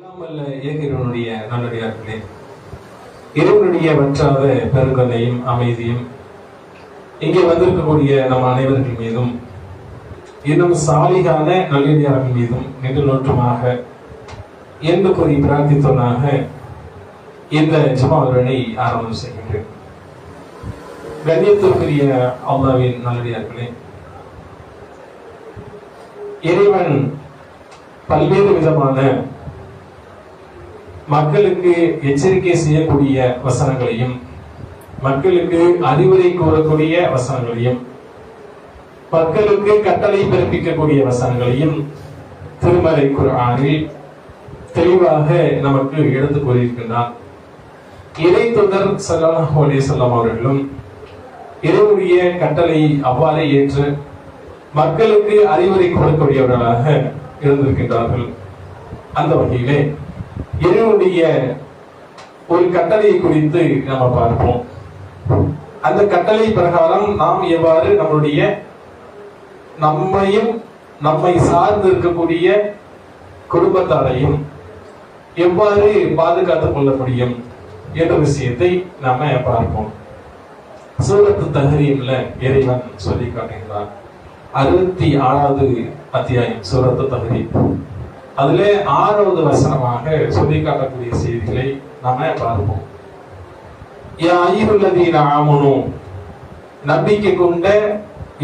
இயேசுவினுடைய நல்லடியார்களே, இறைவனுடைய வற்றாத பெருங்கதையும் அமைதியும் இங்கே வந்திருக்கக்கூடிய நம் அனைவர்கள் மீதும் இன்னும் சாலிகான நல்லடியார்கள் மீதும் நின்று நோற்றமாக என்று கூறி பிரார்த்தித்தவனாக இந்த ஜுமாவுடனை ஆரம்பம் செய்கின்றேன். கண்ணியத்திற்குரிய அல்லாஹ்வின் நல்லடியார்களே, இறைவன் பல்வேறு விதமான மக்களுக்கு எச்சரிக்கை செய்யக்கூடிய வசனங்களையும் மக்களுக்கு அறிவுரை கூறக்கூடிய வசனங்களையும் மக்களுக்கு கட்டளை பிறப்பிக்கக்கூடிய வசனங்களையும் திருமறை குர்ஆனில் தெளிவாக நமக்கு எடுத்து கூறியிருக்கின்றார். இறை தூதர் ஸல்லல்லாஹு அலைஹி வஸல்லம் அவர்களும் இறைவனுடைய கட்டளை அவ்வாறே ஏற்று மக்களுக்கு அறிவுரை கொடுக்கக்கூடியவர்களாக இருந்திருக்கின்றார்கள். அந்த வகையிலே இறைவனுடைய ஒரு கட்டளை குறித்து நாம பார்ப்போம். அந்த கட்டளை பிரகாரம் நாம் எவ்வாறு நம்மையும் நம்மை சார்ந்து இருக்கக்கூடிய குடும்பத்தாரையும் எவ்வாறு பாதுகாத்துக் கொள்ள முடியும் என்ற விஷயத்தை நாம பார்ப்போம். சூரத்து தஹ்ரீம்ல இறைவன் சொல்லி காட்டுகிறார். 66வது அத்தியாயம் சூரத்து தஹ்ரீம். அதுல 6வது வசனமாக சொல்லி காட்டக்கூடிய செய்திகளை நாம பார்ப்போம். யா அய்யுஹல்லதீன ஆமனூ, நம்பிக்கை கொண்ட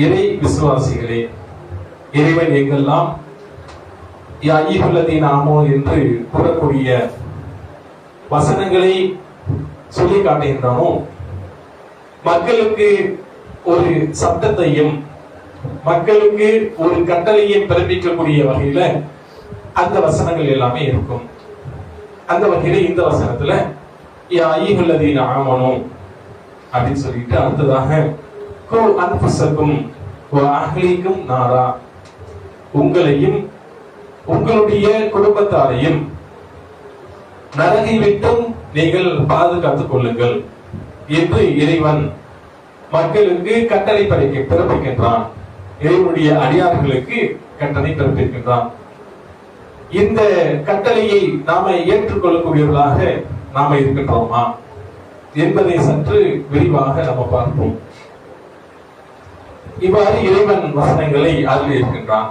இறை விசுவாசிகளே. இறைவன் எங்கெல்லாம் யா அய்யுஹல்லதீன ஆமனூ என்று கூறக்கூடிய வசனங்களை சொல்லி காட்டுகின்றானோ, மக்களுக்கு ஒரு சட்டத்தையும் மக்களுக்கு ஒரு கட்டளையை பிறப்பிக்கக்கூடிய வகையில அந்த வசனங்கள் எல்லாமே இருக்கும். அந்த வகையில இந்த வசனத்துல யா அய்யுஹல்லதீன ஆமனூ அப்படின்னு சொல்லிட்டு அடுத்ததாக கு அன்ஃபுஸக்கும் வ அஹ்லீக்கும் நாரா, உங்களையும் உங்களுடைய குடும்பத்தாரையும் நரகை விட்டும் நீங்கள் பாதுகாத்துக் கொள்ளுங்கள் என்று இறைவன் மக்களுக்கு கட்டளை பிறப்பிக்கின்றான். இறைவனுடைய அடியார்களுக்கு கட்டளை பிறப்பிக்கின்றான். இந்த கட்டளையை நாம ஏற்றுக்கொள்ளக்கூடியவர்களாக நாம இருக்கின்றோமா என்பதை சற்று விரிவாக நம்ம பார்ப்போம். இவ்வாறு இறைவன் வசனங்களை அருள் இருக்கின்றான்.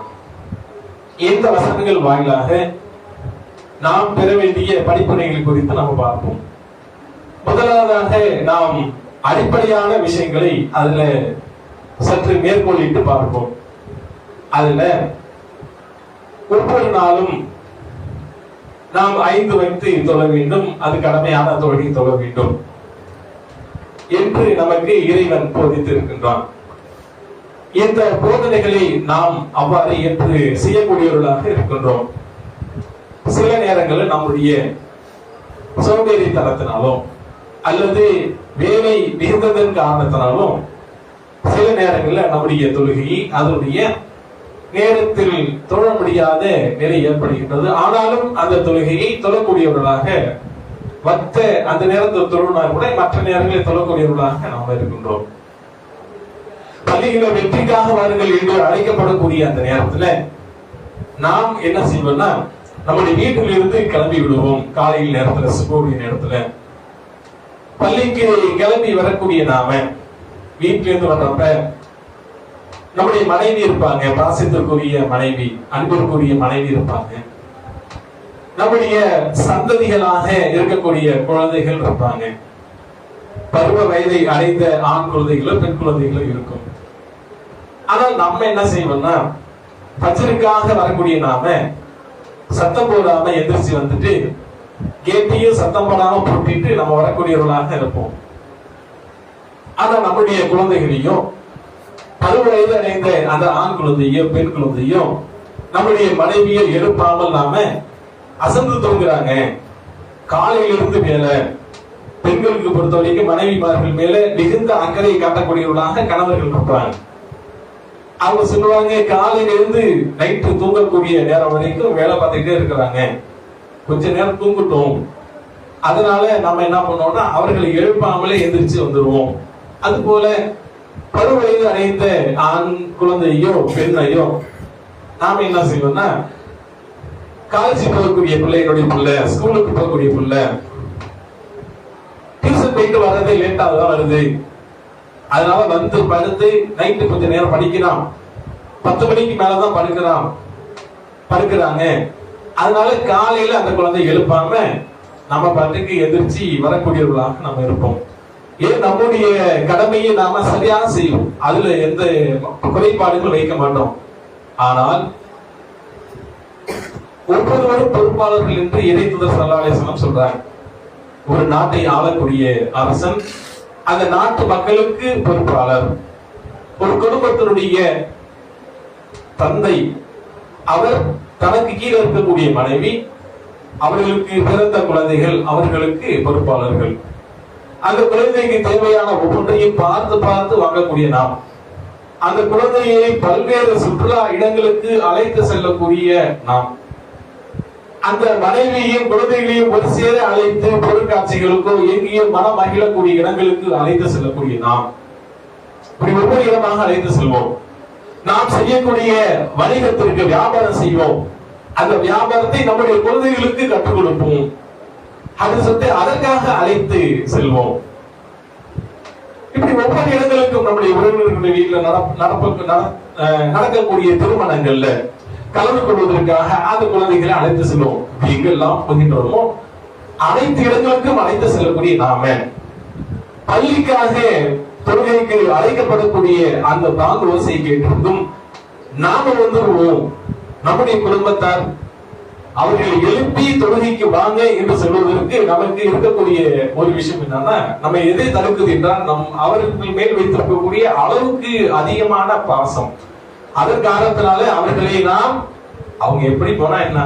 இந்த வசனங்கள் வாயிலாக நாம் பெற வேண்டிய படிப்பினைகள் குறித்து நாம் பார்ப்போம். முதலாவதாக நாம் அடிப்படையான விஷயங்களை அதுல சற்று மேற்கொள்ளிட்டு பார்ப்போம். அதுல ஒவ்வொரு நாளும் நாம் 5 வக்து தொழ வேண்டும், அது கடமையான தொழுகை தொழ வேண்டும் என்று நமக்கு இறைவன் போதித்து இருக்கின்றான். இந்த போதனைகளை நாம் அவ்வாறு என்று செய்யக்கூடியவர்களாக இருக்கின்றோம். சில நேரங்களில் நம்முடைய சோம்பேறித்தனத்தினாலும் அல்லது வேலை மிகுந்ததன் காரணத்தினாலும் சில நேரங்களில் நம்முடைய தொழுகையை அதனுடைய நேரத்தில் தொழ முடியாத நிலை ஏற்படுகின்றது. ஆனாலும் அந்த தொழுகையை தொழக்கூடியவர்களாக அந்த நேரத்தில் தொழுனா கூட மற்ற நேரங்களில் தொழக்கூடியவர்களாக நாம் இருக்கின்றோம். பள்ளிகளை வெற்றிக்காக வாருங்கள் என்று அழைக்கப்படக்கூடிய அந்த நேரத்துல நாம் என்ன செய்வோம்னா, நம்முடைய வீட்டில் இருந்து கிளம்பி விடுவோம். காலையில் நேரத்துல சுபோடைய நேரத்துல பள்ளிக்கு கிளம்பி வரக்கூடிய நாம வீட்டிலிருந்து வர்றப்ப நம்முடைய மனைவி இருப்பாங்க, பாசத்திற்குரிய மனைவி, அன்பிற்குரிய மனைவி இருப்பாங்க. நம்முடைய சந்ததிகளாக இருக்கக்கூடிய குழந்தைகள் இருப்பாங்க. பருவ வயதை அடைந்த ஆண் குழந்தைகளோ பெண் குழந்தைகளோ இருக்கும். ஆனால் நம்ம என்ன செய்வோம்னா, பஜ்ருக்காக வரக்கூடிய நாம சத்தம் போடாம எந்திரிச்சு வந்துட்டு கேட்டையும் சத்தம் போடாம போட்டிட்டு நம்ம வரக்கூடியவர்களாக இருப்போம். ஆனா நம்முடைய குழந்தைகளையும் பருவ வயது அடைந்த அந்த ஆண் குழந்தையோ பெண் குழந்தையோ நம்முடைய மனைவியை எழுப்பாமல் நாம அசந்து தூங்குறாங்க. காலையிலிருந்து மேல பெண்களுக்கு பொறுத்த வரைக்கும் மனைவிமார்கள் மேல மிகுந்த அக்கறை காட்டக்கூடியவர்களாக கணவர்கள் இருப்பாங்க. அவங்க சொல்லுவாங்க, காலையில இருந்து நைட்டு தூங்கக்கூடிய நேரம் வரைக்கும் வேலை பார்த்துக்கிட்டே இருக்கிறாங்க, கொஞ்ச நேரம் தூங்கட்டும். அதனால நம்ம என்ன பண்ணோம்னா அவர்களை எழுப்பாமலே எந்திரிச்சு வந்துருவோம். அது போல பருவ வயது அடைந்த ஆண் குழந்தையோ பெண்ணையோ நாம என்ன செய்வோம்னா காலேஜ் போகக்கூடிய பிள்ளை, என்னுடைய பிள்ளை ஸ்கூலுக்கு போகக்கூடிய பிள்ளை டியூஷன் போயிட்டு வர்றது லேட்டா தான் வருது, அதனால வந்து படுத்து நைட்டு கொஞ்ச நேரம் படிக்கிறான், 10 மணிக்கு மேலதான் படுக்கிறாங்க. அதனால காலையில அந்த குழந்தை எழுப்பாம நம்ம பாட்டுக்கு எதிர்ச்சி வரக்கூடியவர்களாக நம்ம இருப்போம். ஏன் நம்முடைய கடமையை நாம சரியாக செய்வோம், அதுல எந்த குறைபாடுகள் வைக்க மாட்டோம். ஆனால் ஒவ்வொருவரும் பொறுப்பாளர்கள் என்று இறைத்தூதர் ஸல்லல்லாஹு அலைஹி வஸல்லம் சொல்றாங்க. ஒரு நாட்டை ஆளக்கூடிய அரசன் அந்த நாட்டு மக்களுக்கு பொறுப்பாளர். ஒரு குடும்பத்தினுடைய தந்தை அவர் தனக்கு கீழே இருக்கக்கூடிய மனைவி, அவர்களுக்கு பிறந்த குழந்தைகள், அவர்களுக்கு பொறுப்பாளர்கள். அந்த குழந்தைக்கு தேவையான ஒவ்வொன்றையும் பார்த்து பார்த்து வாங்கக்கூடிய நாம், அந்த குழந்தையை பல்வேறு சுற்றுலா இடங்களுக்கு அழைத்து செல்லக்கூடிய நாம், அந்த மனைவியையும் குழந்தைகளையும் ஒரு சேர அழைத்து பொருட்காட்சிகளுக்கோ எங்கேயும் மனம் மகிழக்கூடிய இடங்களுக்கு அழைத்து செல்லக்கூடிய நாம், இப்படி ஒவ்வொரு இடமாக அழைத்து செல்வோம். நாம் செய்யக்கூடிய வணிகத்திற்கு வியாபாரம் செய்வோம், அந்த வியாபாரத்தை நம்முடைய குழந்தைகளுக்கு கற்றுக் கொடுப்போம், அதற்காக அழைத்து செல்வோம். இப்படி ஒவ்வொரு இடங்களுக்கும் நம்முடைய உறவினர்களுடைய வீட்டில் நடக்கக்கூடிய திருமணங்கள்ல கலந்து கொள்வதற்காக அந்த குழந்தைகளை அழைத்து செல்வோம். எங்கெல்லாம் போகின்றோமோ அனைத்து இடங்களுக்கும் அழைத்து செல்லக்கூடிய நாம, பள்ளிக்காக தொழுகைக்கு அழைக்கப்படக்கூடிய அந்த தாங்கு ஓசை கேட்டிருந்தும் நாம வந்துருவோம். நம்முடைய குடும்பத்தார் அவர்களை எழுப்பி தொழுகைக்கு வாங்க என்று சொல்வதற்கு நமக்கு இருக்கக்கூடிய ஒரு விஷயம் என்னன்னா, நம்ம எதை தடுக்குது என்றால் அவர்கள் மேல் வைத்திருக்கக்கூடிய அளவுக்கு அதிகமான பாசம். அதன் காரணத்தினால அவர்களை நாம் அவங்க எப்படி போனா என்ன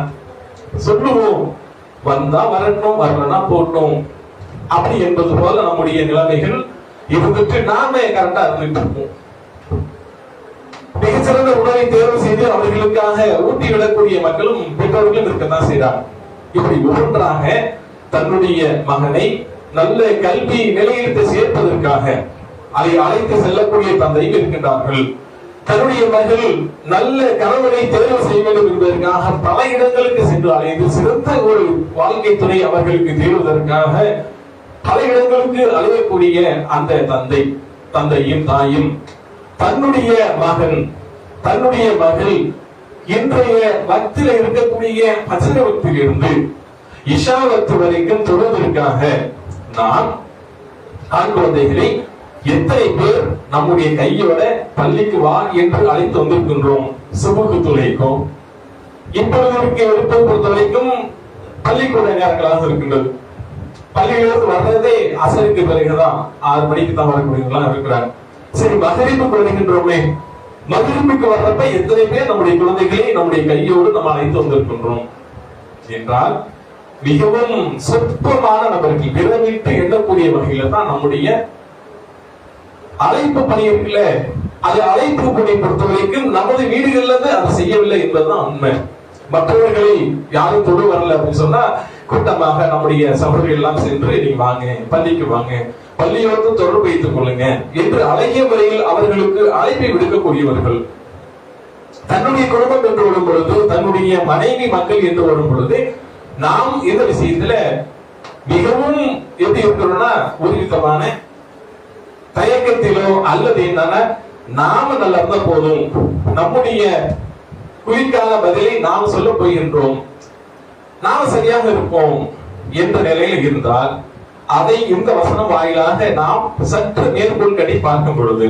சொல்லுவோம், வந்தா வரட்டும், வரலன்னா போட்டோம், அப்படி என்பது போல நம்முடைய நிலைமைகள் இருந்துட்டு நாம கரெக்டா இருந்துட்டு இருப்போம். மிகச்சிறந்த உணவை தேர்வு செய்து அவர்களுக்காக ஊட்டி விடக்கூடிய மக்களும் பெற்றோர்களும் இருக்கத்தான் செய்றாங்க. இப்படி ஒவ்வொன்றாக தன்னுடைய மகனை நல்ல கல்வி நிலையத்தை சேர்ப்பதற்காக அதை அழைத்து செல்லக்கூடிய தந்தையும் இருக்கின்றார்கள். தன்னுடைய மகள் நல்ல கணவனை தேர்வு செய்ய வேண்டும் என்பதற்காக பல இடங்களுக்கு சென்று அழைத்து சிறந்த ஒரு வாழ்க்கை துணை அவர்களுக்கு தேர்வதற்காக பல இடங்களுக்கு அழையக்கூடிய அந்த தந்தையும் தாயும் தன்னுடைய மகன் தன்னுடைய மகள் இன்றைய வக்தில இருக்கக்கூடிய பஜன வக்திலிருந்து இஷா வக்தி வரைக்கும் தொழுவதற்காக நாம் ஆண் குழந்தைகளை எத்தனை பேர் நம்முடைய கையோட பள்ளிக்கு வா என்று அழைத்து வந்திருக்கின்றோம். சுபுக்கு தொழிற்கும் இப்பொழுது எழுப்பை பொறுத்த வரைக்கும் பள்ளிக்கூட நேரங்களாக இருக்கின்றது. பள்ளியிலிருந்து வர்றதே அசருக்கு பிறகுதான் 6 மணிக்கு தான் வரக்கூடியவங்களா இருக்கிறாங்க. சரி, மகரிப்புக்கு வருகின்றோமே, மகரிப்புக்கு வர்றப்ப எத்தனை பேர் நம்முடைய குழந்தைகளை நம்முடைய கையோடு நம்ம அழைத்து வந்திருக்கின்றோம் என்றால் மிகவும் சொற்பமான நபர்கள் விரவிட்டு எண்ணக்கூடிய வகையில தான் நம்முடைய அழைப்பு பணி இருக்குல்ல. அது அழைப்பு பணி பொறுத்தவரைக்கும் நமது வீடுகள்ல அதை செய்யவில்லை என்பதுதான் உண்மை. மற்றவர்களை யாரும் தொடு வரல அப்படின்னு சொன்னா கூட்டமாக நம்முடைய சகோதரிகள் எல்லாம் சென்று நீங்க வாங்க, பள்ளிக்கு வாங்க, பள்ளியோடு தொடர்பு வைத்துக் கொள்ளுங்க என்று அழகிய முறையில் அவர்களுக்கு அழைப்பை விடுக்கக்கூடியவர்கள். தன்னுடைய குடும்பம் என்று வரும் பொழுது, தன்னுடைய மனைவி மக்கள் என்று வரும் பொழுது நாம் இந்த விஷயத்துல மிகவும் எப்படி இருக்கிறோம்னா ஒரு விதமான தயக்கத்திலோ அல்லது என்னன்னா நாம நல்லா இருந்தா போதும், நம்முடைய குயிக்கான பதிலை நாம் சொல்ல போகின்றோம், நாம் சரியாக இருப்போம் என்ற நிலையில் இருந்தால் அதை இந்த வசனம் வாயிலாக நாம் சற்று மேற்கோள் கட்டி பார்க்கும் பொழுது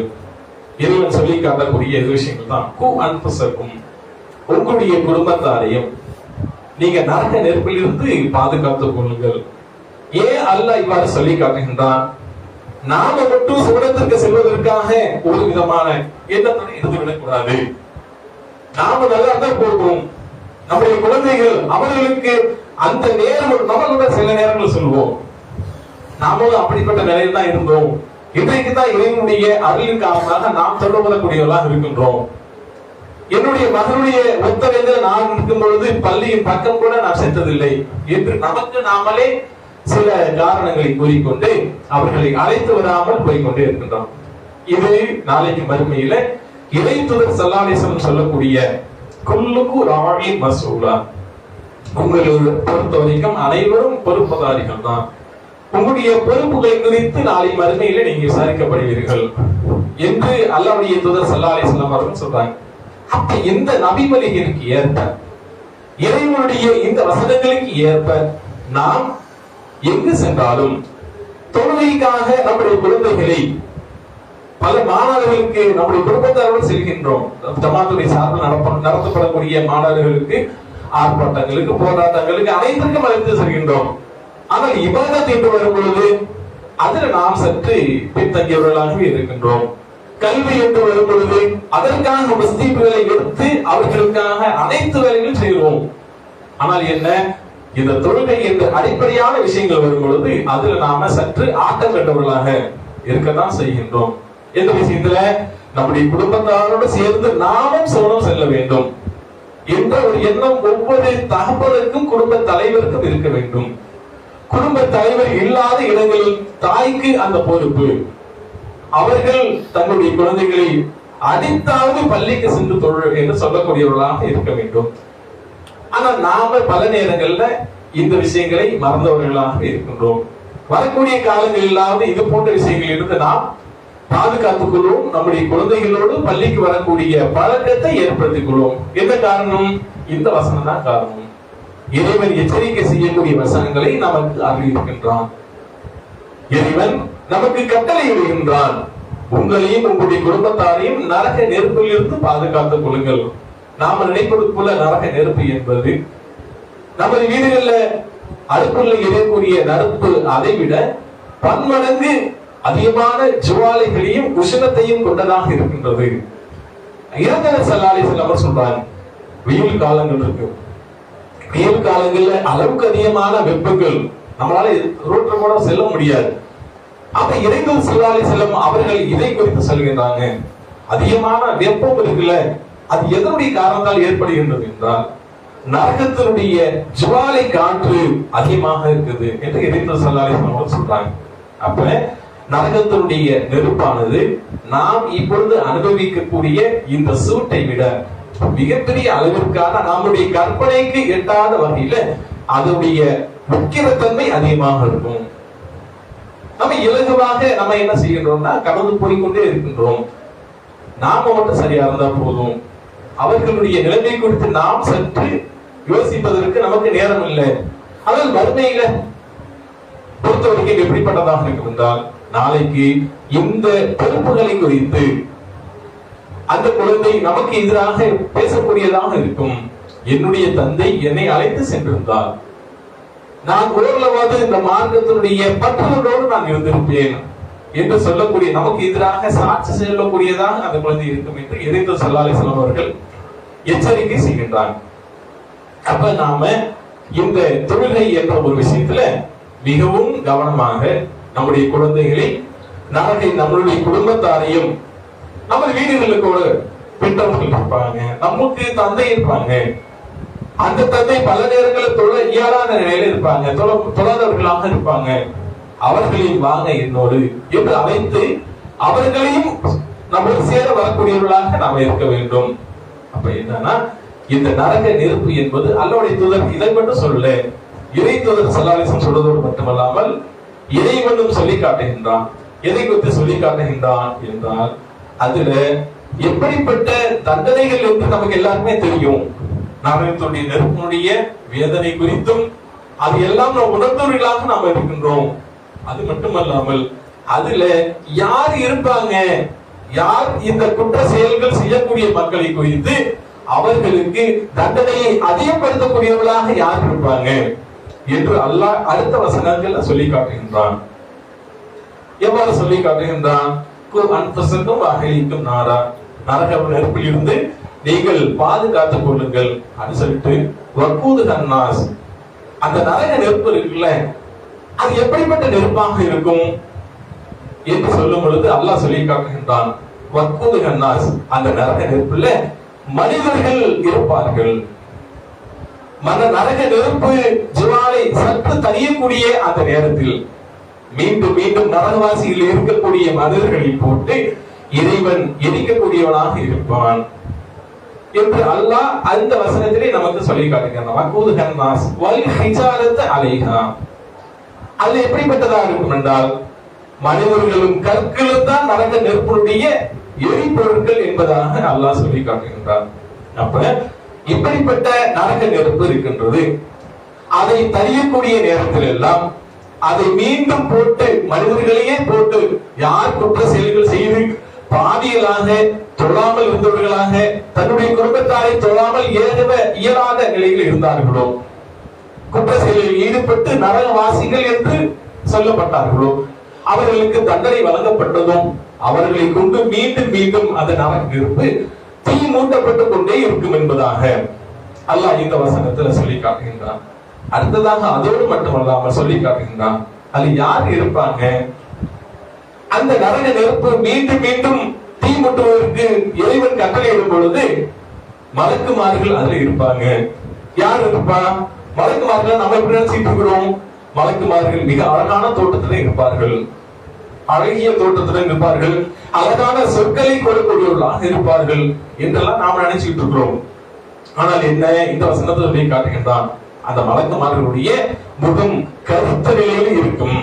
இறைவன் சொல்லி காட்டக்கூடிய விஷயங்கள் தான். கு அன்புசக்கும், உங்களுடைய குடும்பத்தாரையும் நீங்க நரக நெருப்பில் இருந்து பாதுகாத்துக் கொள்ளுங்கள். ஏன் அல்லாஹ் இவ்வாறு சொல்லி காட்டுகின்றான்? நாம மட்டும் சுவனத்திற்கு செல்வதற்காக ஒரு விதமான எண்ணத்துடன் இருந்து விடக்கூடாது. நாம நல்லா தான் போகும், நம்முடைய குழந்தைகள் அவர்களுக்கு அந்த நேரம் நம்மளோட சில நேரங்கள் சொல்லுவோம், நாமளும் அப்படிப்பட்ட நிலையில் தான் இருந்தோம், இன்றைக்கு தான் இறைவனுடைய அருளின் காரணமாக நாம் தொடர்புகக்கூடியவர்களாக இருக்கின்றோம். என்னுடைய மகனுடைய ஒத்தரையில் நான் இருக்கும் பொழுது பள்ளியின் பக்கம் கூட நான் சென்றதில்லை என்று நமக்கு நாமளே சில காரணங்களை கூறிக்கொண்டு அவர்களை அழைத்து வராமல் போய்கொண்டே இருக்கின்றோம். இது நாளைக்கு மறுமையில இறைத்தூதர் ஸல்லல்லாஹு அலைஹி வஸல்லம் சொல்லக்கூடிய குல்லுக்கு ராயின் மஸ்ஊலா, உங்களை பொறுத்த வரைக்கும் அனைவரும் பொறுப்புதாரிகள் தான். உங்களுடைய பொறுப்புகளை குறித்து நாளை மறுமையில நீங்க விசாரிக்கப்படுவீர்கள் என்று அல்லாஹ்வுடைய தூதர் ஸல்லல்லாஹு அலைஹி வஸல்லம் அவர்கள் சொல்றாங்க. அப்ப இந்த நபிமொழிகளுக்கு ஏற்ப, இறைவனுடைய இந்த வசனங்களுக்கு ஏற்ப நாம் எங்கு சென்றாலும் தொழுகைக்காக நம்முடைய குழந்தைகளை, பல மாணவர்களுக்கு நம்முடைய குடும்பத்தாரோடு செல்கின்றோம். ஜமாத்துடைய சார்பில் நடத்தப்படக்கூடிய மாணவர்களுக்கு ஆர்ப்பாட்டங்களுக்கு, போராட்டங்களுக்கு அனைத்திற்கும் அழைத்து செல்கின்றோம். ஆனால் இபாதத் என்று வரும் பொழுது அதில் நாம் சற்று பின்தங்கியவர்களாகவே இருக்கின்றோம். கல்வி என்று வரும் பொழுது அதற்கான முஸ்தீப்களை எடுத்து அவர்களுக்காக அனைத்து வேலைகளும் செய்வோம். ஆனால் என்ன, இந்த தொழுகை என்ற அடிப்படையான விஷயங்கள் வரும் பொழுது அதுல நாம சற்று ஆட்டம் கண்டவர்களாக இருக்கத்தான் செய்கின்றோம். எந்த விஷயத்துல நம்முடைய குடும்பத்தாரோடு சேர்ந்து நாமும் சோனம் செல்ல வேண்டும் என்ற ஒரு எண்ணம் ஒவ்வொரு தகப்பனுக்கும் குடும்ப தலைவருக்கும் இருக்க வேண்டும். குடும்ப தலைவர் இல்லாத இடங்களில் தாய்க்கு அந்த பொறுப்பு. அவர்கள் தங்களுடைய குழந்தைகளை அடித்தாவது பள்ளிக்கு சென்று தொழு என்று சொல்லக்கூடியவர்களாக இருக்க வேண்டும். ஆனால் நாம பல நேரங்கள்ல இந்த விஷயங்களை மறந்தவர்களாக இருக்கின்றோம். வரக்கூடிய காலங்களிலாவது இது போன்ற விஷயங்கள் இருந்து நாம் பாதுகாத்துக் கொள்வோம். நம்முடைய குழந்தைகளோடு பள்ளிக்கு வரக்கூடிய பழக்கத்தை ஏற்படுத்திக் கொள்வோம். என்ன காரணம்? இந்த வசனம் தான் காரணம். இறைவன் எச்சரிக்கை செய்யக்கூடிய வசனங்களை நமக்கு அறிவிக்கின்றான். இறைவன் நமக்கு கட்டளை இடுகின்றான். உங்களையும் உங்களுடைய குடும்பத்தாரையும் நரக நெருப்பில் இருந்து பாதுகாத்துக் கொள்ளுங்கள். நாம நினைப்பது போல நரக நெருப்பு என்பது நமது வீடுகள்ல அடுப்புள்ள எரியக்கூடிய நெருப்பு அதை விட பன்மடங்கு அதிகமான ஜுவாலைகளையும் உஷ்ணத்தையும் கொண்டதாக இருக்கின்றது. இறைவன் ஸல்லல்லாஹு அலைஹி வஸல்லம் சொல்றாங்க, வெயில் காலங்கள் இருக்கு. வெயில் காலங்கள்ல அளவுக்கு அதிகமான வெப்பங்கள், நம்மளால ரோட்ல கூட செல்ல முடியாது. அப்ப இறைவன் ஸல்லல்லாஹு அலைஹி வஸல்லம் அவர்கள் இதை குறித்து சொல்கின்றாங்க. அதிகமான வெப்பம் இருக்குல்ல, அது எதனுடைய காரணத்தால் ஏற்படுகின்றது என்றால் நரகத்தினுடைய ஜுவாலை காற்று அதிகமாக இருக்குது என்று இறைவன் ஸல்லல்லாஹு அலைஹி வஸல்லம் சொல்றாங்க. அப்ப நரகத்தினுடைய நெருப்பானது நாம் இப்பொழுது அனுபவிக்கக்கூடிய இந்த சூட்டை விட மிகப்பெரிய அளவிற்கான நம்முடைய கற்பனைக்கு எட்டாத வகையில அதனுடைய முக்கியத்தன்மை அதிகமாக இருக்கும். நம்ம இலகுவாக நம்ம என்ன செய்கின்றோம்னா கடந்து போய்கொண்டே இருக்கின்றோம். நாம மட்டும் சரியா இருந்தா போதும், அவர்களுடைய நிலைமை குறித்து நாம் சற்று யோசிப்பதற்கு நமக்கு நேரம் இல்லை. ஆனால் மறுமையில பொறுத்தவரைக்கும் எப்படிப்பட்டதாக இருக்கும் என்றால், நாளைக்கு இந்த பொறுப்புகளை குறித்து அந்த குழந்தை நமக்கு எதிராக பேசக்கூடியதாக இருக்கும். என்னுடைய தந்தை என்னை அழைத்து சென்றிருந்தார், நான் ஓரளவாவது இந்த மார்க்கத்தினுடைய பற்றுதலோடு நான் இருந்திருப்பேன் என்று சொல்லக்கூடிய, நமக்கு எதிராக சாட்சி சொல்லக்கூடியதாக அந்த குழந்தை இருக்கும் என்று இறைவன் ஸல்லல்லாஹு அலைஹி வஸல்லம் அவர்கள் எச்சரிக்கை செய்கின்றார். அப்ப நாம இந்த தொழுகை என்ற ஒரு விஷயத்துல மிகவும் கவனமாக நம்முடைய குழந்தைகளை, நாளை நம்மளுடைய குடும்பத்தாரையும், நம்ம வீடுகளுக்கு கூட பெற்றோர்கள் இருப்பாங்க, நமக்கு தந்தை இருப்பாங்க. அந்த தந்தை பல நேரங்களில் தொழ இயலாத நிலையில இருப்பாங்க, தொழாதவர்களாக இருப்பாங்க. அவர்களையும் வாங்க என்னோடு என்று அழைத்து அவர்களையும் நம்ம சேர வரக்கூடியவர்களாக நாம் இருக்க வேண்டும். அப்ப என்னன்னா, இந்த நரக நெருப்பு என்பது அல்லாஹ்வுடைய தூதர் இதை மட்டும் சொல்ல, இறை தூதர் ஸல்லல்லாஹு அலைஹி வஸல்லம் சொல்வதோடு மட்டுமல்லாமல் இறைவனும் சொல்லி காட்டுகின்றான். எதை குறித்து சொல்லி காட்டுகின்றான் என்றால், அதுல எப்படிப்பட்ட தண்டனைகள் என்று நமக்கு எல்லாருமே தெரியும். நரகத்துடைய நெருப்பினுடைய வேதனை குறித்தும் அது எல்லாம் நாம் உணர்ந்தவர்களாக நாம் இருக்கின்றோம். அது மட்டுமல்லாமல் அதுல யார் இருப்பாங்க, யார் இந்த குற்ற செயல்கள் செய்யக்கூடிய மக்களை குறித்து அவர்களுக்கு தண்டனையை அதிகப்படுத்தக்கூடியவர்களாக யார் இருப்பாங்க என்று அல்லாஹ் அடுத்த வசனங்கள் சொல்லி காட்டுகின்றான். எவ்வாறு சொல்லி காட்டுகின்றான்? அன்பசக்கும் அகலிக்கும் நாரா, நரக நெருப்பில் இருந்து நீங்கள் பாதுகாத்துக் கொள்ளுங்கள் அப்படின்னு சொல்லிட்டு, வக்கூது கன்னாஸ், அந்த நரக நெருப்பு இருக்குல்ல, அது எப்படிப்பட்ட நெருப்பாக இருக்கும் என்று சொல்லும் பொழுது அல்லாஹ் சொல்லி காட்டுகின்றான், வக்கூது கன்னாஸ், அந்த நரக நெருப்புல மனிதர்கள் இருப்பார்கள். நரக நெருப்பு ஜுவாலை சற்று தனியக்கூடிய அந்த நேரத்தில் மீண்டும் மீண்டும் நரகவாசியில் இருக்கக்கூடிய மனிதர்களை போட்டு இறைவன் எரிக்கக்கூடியவனாக இருப்பான். என்று அல்லாஹ் அந்த வசனத்திலே நமக்கு சொல்லி காட்டுகிறான். அது எப்படிப்பட்டதா இருக்கும் என்றால், மனிதர்களும் கற்களும் தான் நரக நெருப்பினுடைய எரிபொருட்கள் என்பதாக அல்லாஹ் சொல்லி காட்டுகின்றார். அப்ப இப்படிப்பட்ட நரக நெருப்பு இருக்கின்றது. அதை தரியக்கூடிய நேரத்தில் எல்லாம் அதை மீண்டும் போட்டு மனிதர்களையே போட்டு யார் குற்ற செயல்கள் செய்து பாதிகளாக தொழாமல் இருந்தவர்களாக தன்னுடைய குடும்பத்தாரை தொழாமல் இயலாத நிலையில் இருந்தார்களோ, குற்ற செயலில் ஈடுபட்டு நரகவாசிகள் என்று சொல்லப்பட்டார்களோ, அவர்களுக்கு தண்டனை வழங்கப்பட்டதும் அவர்களை கொண்டு மீண்டும் மீண்டும் அந்த நரக நெருப்பு தீ மூட்டப்பட்டுக் கொண்டே இருக்கும் என்பதாக அல்லாஹ் இந்த வசனத்துல சொல்லி காட்டுகின்றான். அடுத்ததாக அதோடு மட்டுமல்லாமல் சொல்லி காட்டுகின்றான், அது யார் இருப்பாங்க? அந்த நரக நெருப்பு மீண்டும் மீண்டும் தீ மூட்டுவதற்கு இறைவன் கட்டளையிடும் பொழுது மலக்குமார்கள் அதுல இருப்பாங்க. யார் இருப்பா? மலக்குமார்கள் நம்ம எப்படி நினைச்சிட்டு இருக்கிறோம்? மலக்குமார்கள் மிக அழகான தோட்டத்திலே இருப்பார்கள், அழகிய தோட்டத்துடன் இருப்பார்கள், அழகான சொற்களை கொடுக்கக்கூடியவர்களாக இருப்பார்கள் என்றெல்லாம் நாம் நினைச்சுட்டு இருக்கிறோம். ஆனால் என்ன, இந்த வசனத்தை சொல்லி காட்டுகின்றான், அந்த மலக்குமார்களுடைய முகம் கருத்த நிலையில் இருக்கும்.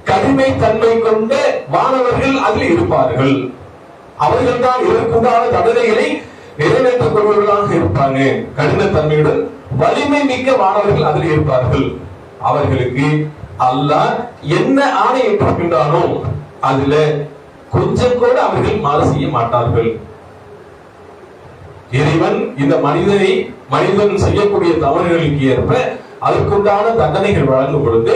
கடுமை தன்மை கொண்ட வானவர்கள் அதில் இருப்பார்கள். அவர்கள் தான் இதற்குண்டான தண்டனைகளை நிறைவேற்றக் கொள்வர்களாக இருப்பாங்க. கடினத்தன்மையுடன் வலிமை மிக்க வானவர்கள் அதில் இருப்பார்கள். அவர்களுக்கு அல்லாஹ் என்ன ஆணை ஏற்றிருக்கின்றானோ அதுல கொஞ்சம் கூட அவர்கள் மாறு செய்ய மாட்டார்கள். இறைவன் இந்த மனிதன் செய்யக்கூடிய தவறுகளுக்கு ஏற்ப அதற்குண்டான தண்டனைகள் வழங்கும் பொழுது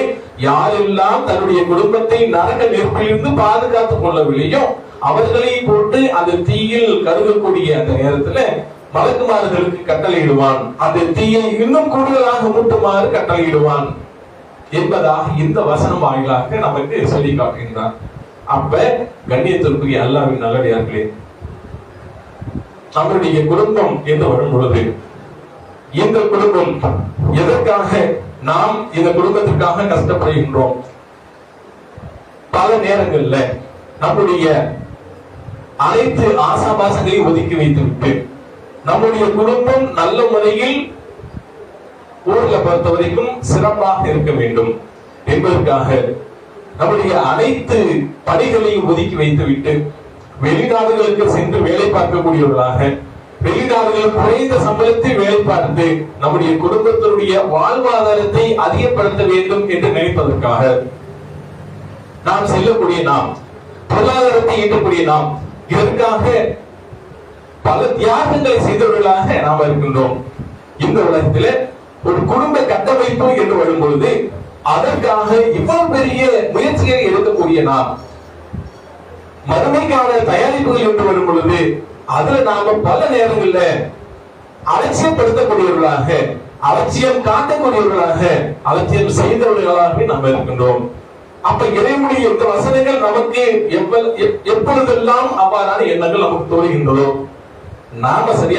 யாரெல்லாம் தன்னுடைய குடும்பத்தை நரக நெருப்பிலிருந்து பாதுகாத்துக் கொள்ளவில்லையோ அவர்களை போட்டு அந்த தீயில் கருகக்கூடிய அந்த நேரத்துல மலக்குமார்களுக்கு கட்டளையிடுவான். அந்த தீயை இன்னும் கூடுதலாக மூட்டுமாறு கட்டளையிடுவான் என்பதாக இந்த வசனம் வாயிலாக நமக்கு சொல்லி காட்டுகின்றான். அப்ப கண்ணியத்திற்குரிய அல்லாஹ்வின் நல்லடியார்களே, நம்முடைய குடும்பம் என்று வரும் பொழுது இந்த குடும்பம் எதற்காக நாம் இந்த குடும்பத்திற்காக கஷ்டப்படுகின்றோம்? பல நேரங்கள்ல நம்முடைய அனைத்து ஆசாபாசங்களையும் ஒதுக்கி வைத்துவிட்டு நம்முடைய குடும்பம் நல்ல முறையில் ஊர்ல பொறுத்த வரைக்கும் சிறப்பாக இருக்க வேண்டும் என்பதற்காக நம்முடைய அனைத்து பணிகளையும் ஒதுக்கி வைத்துவிட்டு வெளிநாடுகளுக்கு சென்று வேலை பார்க்கக்கூடியவர்களாக, வெளிநாடுகளில் குறைந்த சம்பளத்தில் வேலை பார்த்து நம்முடைய குடும்பத்தினுடைய வாழ்வாதாரத்தை அதிகப்படுத்த வேண்டும் என்று நினைப்பதற்காக நாம் செல்லக்கூடிய நாம், பொருளாதாரத்தை ஈட்டக்கூடிய நாம், இதற்காக பல தியாகங்களை செய்தவர்களாக நாம் இருக்கின்றோம். இந்த உலகத்திலே ஒரு குடும்ப கட்டமைப்பு என்று வரும்பொழுது அதற்காக இவ்வளவு பெரிய முயற்சிகளை எடுக்கக்கூடிய நாம், மறுமைக்கான தயாரிப்புகள் என்று வரும் பொழுது அதுல நாம பல நேரங்கள்ல அலட்சியப்படுத்தக்கூடியவர்களாக, அலட்சியம் காட்டக்கூடியவர்களாக, அலட்சியம் செய்தவர்களாகவே நாம் இருக்கின்றோம். அப்ப இறைவனுடைய இந்த வசனங்கள் நமக்கு எப்பொழுதெல்லாம் அவ்வாறான எண்ணங்கள் நமக்கு தோன்றுகின்றதோ நாம சரியா